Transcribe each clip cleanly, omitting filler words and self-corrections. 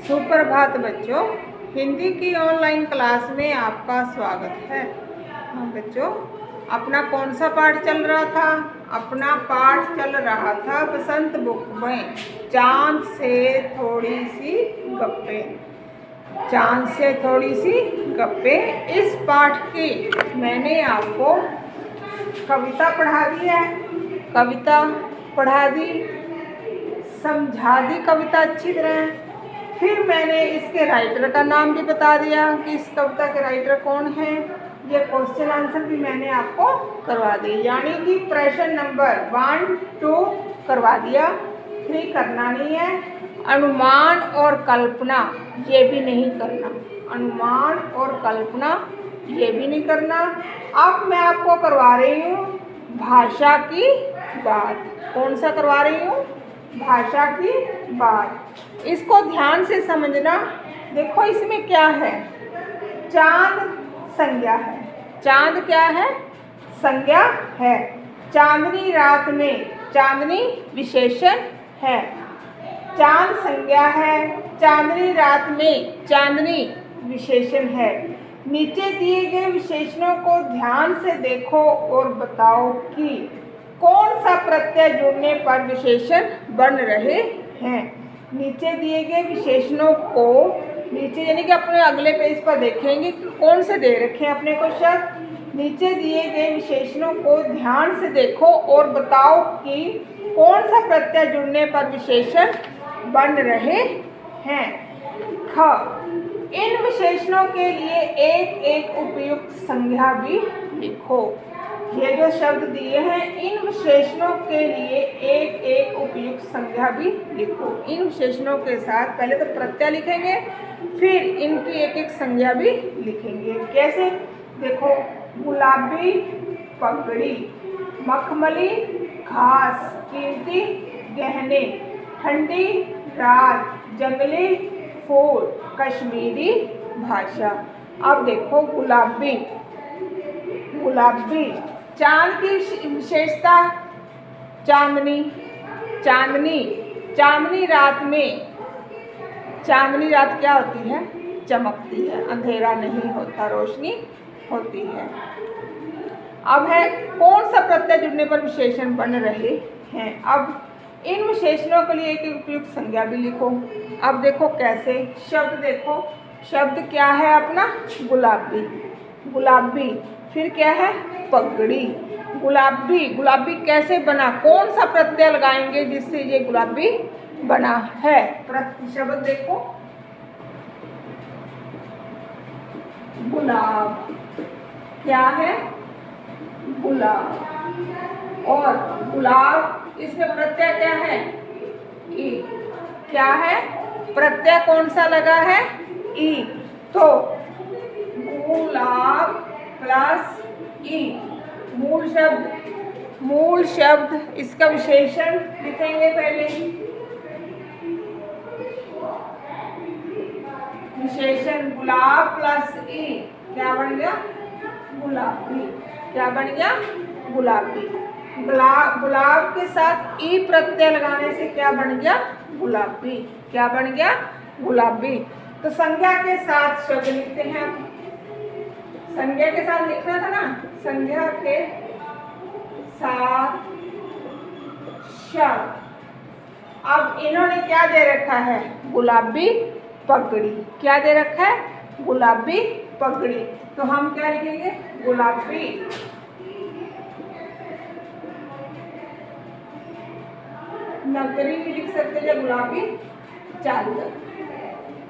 सुप्रभात बच्चों, हिंदी की ऑनलाइन क्लास में आपका स्वागत है। हाँ बच्चों, अपना कौन सा पाठ चल रहा था? अपना पाठ चल रहा था बसंत बुक में चांद से थोड़ी सी गप्पें। चांद से थोड़ी सी गप्पें। इस पाठ की मैंने आपको कविता पढ़ा दी है, कविता पढ़ा दी, समझा दी कविता अच्छी तरह। फिर मैंने इसके राइटर का नाम भी बता दिया कि इस कविता के राइटर कौन है। ये क्वेश्चन आंसर भी मैंने आपको करवा दी, यानी कि प्रश्न नंबर 1, 2 करवा दिया। 3 करना नहीं है। अनुमान और कल्पना ये भी नहीं करना, अनुमान और कल्पना ये भी नहीं करना। अब मैं आपको करवा रही हूँ भाषा की बात। कौन सा करवा रही हूँ? भाषा की बात। इसको ध्यान से समझना। देखो इसमें क्या है? चांद संज्ञा है। चांद क्या है? संज्ञा है। चांदनी रात में, चांदनी विशेषण है। चांद संज्ञा है, चांदनी रात में चांदनी विशेषण है। नीचे दिए गए विशेषणों को ध्यान से देखो और बताओ कि कौन सा प्रत्यय जुड़ने पर विशेषण बन रहे हैं। नीचे दिए गए विशेषणों को, नीचे यानी कि अपने अगले पेज पर देखेंगे कि कौन से दे रखे हैं अपने को शब्द। नीचे दिए गए विशेषणों को ध्यान से देखो और बताओ कि कौन सा प्रत्यय जुड़ने पर विशेषण बन रहे हैं। ख, इन विशेषणों के लिए एक एक उपयुक्त संज्ञा भी लिखो। ये जो शब्द दिए हैं, इन विशेषणों के लिए एक एक उपयुक्त संज्ञा भी लिखो। इन विशेषणों के साथ पहले तो प्रत्यय लिखेंगे, फिर इनकी एक एक संज्ञा भी लिखेंगे। कैसे? देखो, गुलाबी पगड़ी, मखमली घास, कीमती गहने, ठंडी रात, जंगली फूल, कश्मीरी भाषा। अब देखो गुलाबी, गुलाबी चांद की विशेषता चांदनी, चांदनी, चांदनी रात में, चांदनी रात क्या होती है? चमकती है, अंधेरा नहीं होता, रोशनी होती है। अब है कौन सा प्रत्यय जुड़ने पर विशेषण बन रहे हैं। अब इन विशेषणों के लिए एक उपयुक्त संज्ञा भी लिखो। अब देखो कैसे, शब्द देखो, शब्द क्या है अपना? गुलाबी, गुलाबी, फिर क्या है? पगड़ी। गुलाबी, गुलाबी कैसे बना? कौन सा प्रत्यय लगाएंगे जिससे ये गुलाबी बना है? शब्द देखो, गुलाब, क्या है? गुलाब। और गुलाब, इसमें प्रत्यय क्या है? ई। क्या है? प्रत्यय कौन सा लगा है? ई। तो गुलाब प्लस ई, मूल शब्द, मूल शब्द, इसका विशेषण लिखेंगे पहले। विशेषण गुलाब प्लस ई क्या बन गया? गुलाबी। क्या बन गया? गुलाबी। गुलाब के साथ ई प्रत्यय लगाने से क्या बन गया? गुलाबी। क्या बन गया? गुलाबी। तो संज्ञा के साथ शब्द लिखते हैं। संज्ञा के साथ लिखना था ना, संज्ञा के साथ शब्द। अब इन्होंने क्या दे रखा है? गुलाबी पगड़ी। क्या दे रखा है? गुलाबी पगड़ी। तो हम क्या लिखेंगे? गुलाबी। नगरी भी लिख सकते हैं, गुलाबी चादर।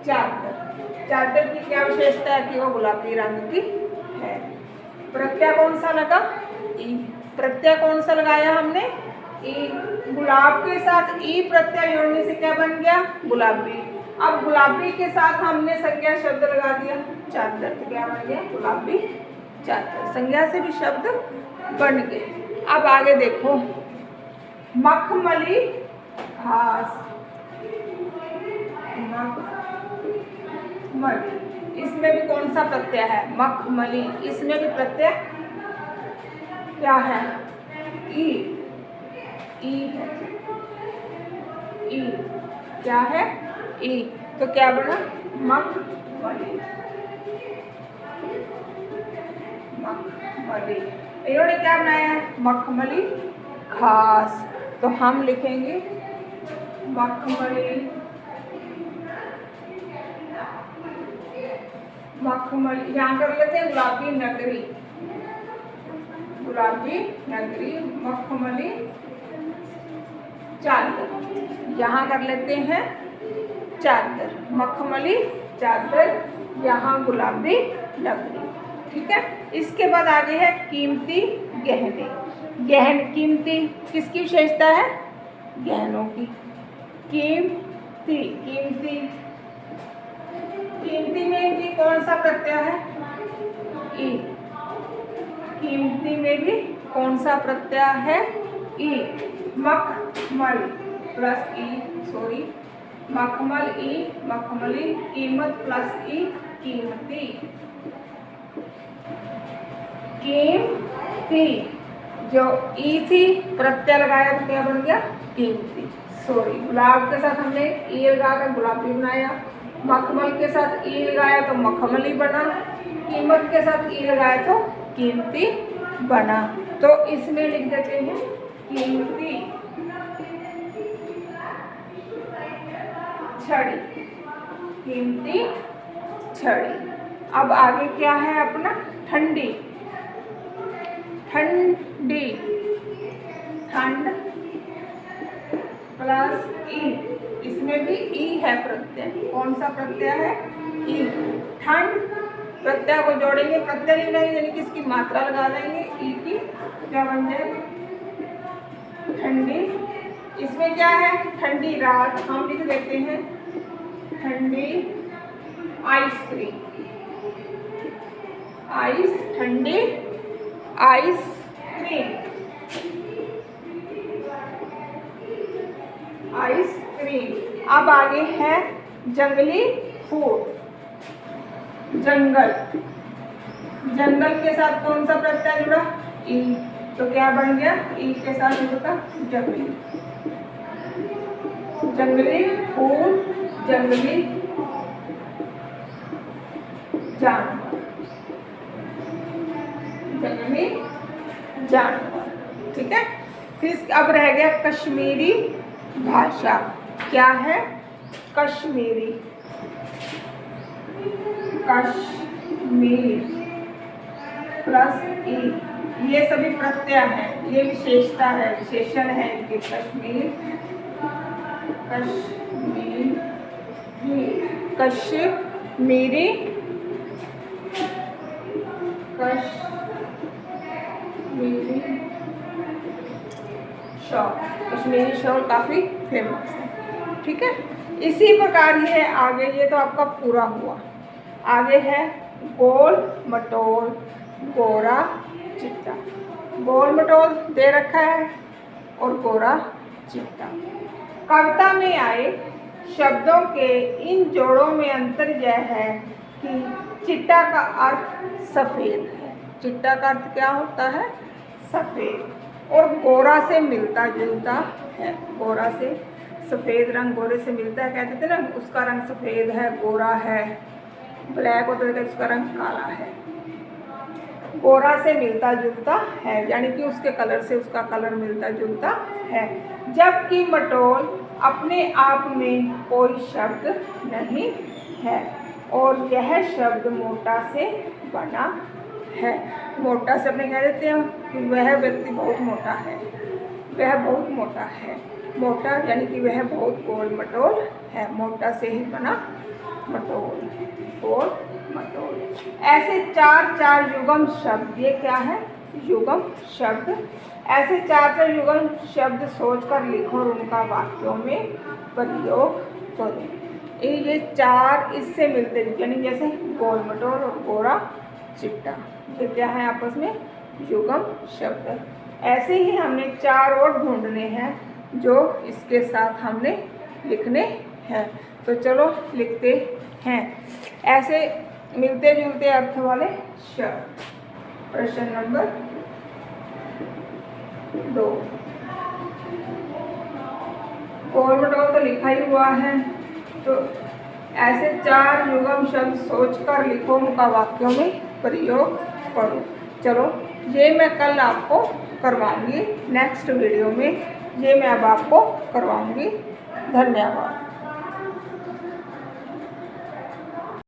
चादर, चादर की क्या विशेषता है कि वो गुलाबी रंग की है। प्रत्यय कौन सा लगा? ई। प्रत्यय कौन सा लगाया हमने? ई। गुलाब के साथ ई प्रत्यय जोड़ने से क्या बन गया? गुलाबी। अब गुलाबी के साथ हमने संज्ञा शब्द लगा दिया चादर, तो क्या बन गया? गुलाबी चादर। संज्ञा से भी शब्द बन गए। अब आगे देखो, मखमली घास, मखमली, इसमें भी कौन सा प्रत्यय है? मखमली। इसमें भी प्रत्यय क्या है? ई। ई है, ई क्या है? ई। तो क्या बना? मखमली। मखमली। इन्होंने क्या बनाया है? मखमली घास। तो हम लिखेंगे मखमली। मखमली यहाँ कर लेते हैं गुलाबी नगरी। गुलाबी नगरी मखमली चादर। यहाँ कर लेते हैं चादर, मखमली चादर, यहाँ गुलाबी नगरी। ठीक है। इसके बाद आगे है कीमती गहने। कीमती किसकी विशेषता है? गहनों की। कीमती। कीमती। कीमती में भी कौन सा प्रत्यय है? ई। कीमती में भी कौन सा प्रत्यय है? ई। मखमल प्लस ई, सॉरी, मखमल ई, मखमली, कीमत प्लस ई, कीमती। कीमती जो ई थी प्रत्यय लगाया तो क्या बन गया? कीमती। सॉरी, गुलाब के साथ हमने ई लगाकर गुलाबी बनाया, मखमल के साथ ई लगाया तो मखमली बना, कीमत के साथ ई लगाया तो कीमती बना। तो इसमें लिख देते हैं कीमती छड़ी। कीमती छड़ी। अब आगे क्या है अपना? ठंडी। ठंडी। ठंड प्लस ई, इसमें भी ई है प्रत्यय। कौन सा प्रत्यय है? ई। ठंड प्रत्यय को जोड़ेंगे, प्रत्यय लिखना है यानी कि इसकी मात्रा लगा देंगे ई की, क्या बन जाएगा? ठंडी। इसमें क्या है? ठंडी रात, हम लिख देते हैं ठंडी आइसक्रीम। आइस, ठंडी आइसक्रीम। आइसक्रीम। अब आगे है जंगली फूल। जंगल। जंगल के साथ कौन सा प्रत्यय जुड़ा? ई। तो क्या बन गया? ई के साथ जुड़ा जंगली। जंगली फूल, जंगली जानवर। जंगली जानवर। ठीक है। फिर अब रह गया कश्मीरी भाषा। क्या है? कश्मीरी। कश्मीर प्लस ई, ये सभी प्रत्यय है, ये विशेषता है, विशेषण है इनके। कश्मीर, कश्मीरी, कश्मीरी, कश्मीरी शॉल। कश्मीरी शॉल काफ़ी फेमस है। ठीक है। इसी प्रकार ये आगे, ये तो आपका पूरा हुआ। आगे है गोल मटोल गोरा चिट्टा। गोल मटोल दे रखा है और गोरा चिट्टा। कविता में आए शब्दों के इन जोड़ों में अंतर यह है कि चिट्टा का अर्थ सफ़ेद है। चिट्टा का अर्थ क्या होता है? सफ़ेद। और गोरा से मिलता जुलता है। गोरा से, सफ़ेद रंग गोरे से मिलता है, कहते थे ना, उसका रंग सफ़ेद है, गोरा है, ब्लैक होता है उसका रंग काला है। गोरा से मिलता जुलता है यानी कि उसके कलर से उसका कलर मिलता जुलता है। जबकि मटोल अपने आप में कोई शब्द नहीं है और यह शब्द मोटा से बना है। मोटा से अपने कह देते हैं कि वह व्यक्ति बहुत मोटा है, वह बहुत मोटा है। मोटा यानी कि वह बहुत गोल मटोल है, मोटा से ही बना मटोल, गोल मटोल। ऐसे चार चार युगम शब्द, ये क्या है? युगम शब्द। ऐसे चार चार युगम शब्द सोचकर लिखो और उनका वाक्यों में प्रयोग करो। ये चार इससे मिलते यानी जैसे गोल मटोल और गोरा चिट्टा, ये क्या है आपस में? युगम शब्द। ऐसे ही हमने चार और ढूंढने हैं जो इसके साथ हमने लिखने हैं। तो चलो लिखते हैं ऐसे मिलते जुलते अर्थ वाले शब्द। प्रश्न नंबर 2। गोल मटोल तो लिखा ही हुआ है, तो ऐसे 4 युग्म शब्द सोचकर लिखो, उनका वाक्यों में प्रयोग करो। चलो ये मैं कल आपको करवाऊंगी, नेक्स्ट वीडियो में ये मैं अब आपको करवाऊंगी। धन्यवाद।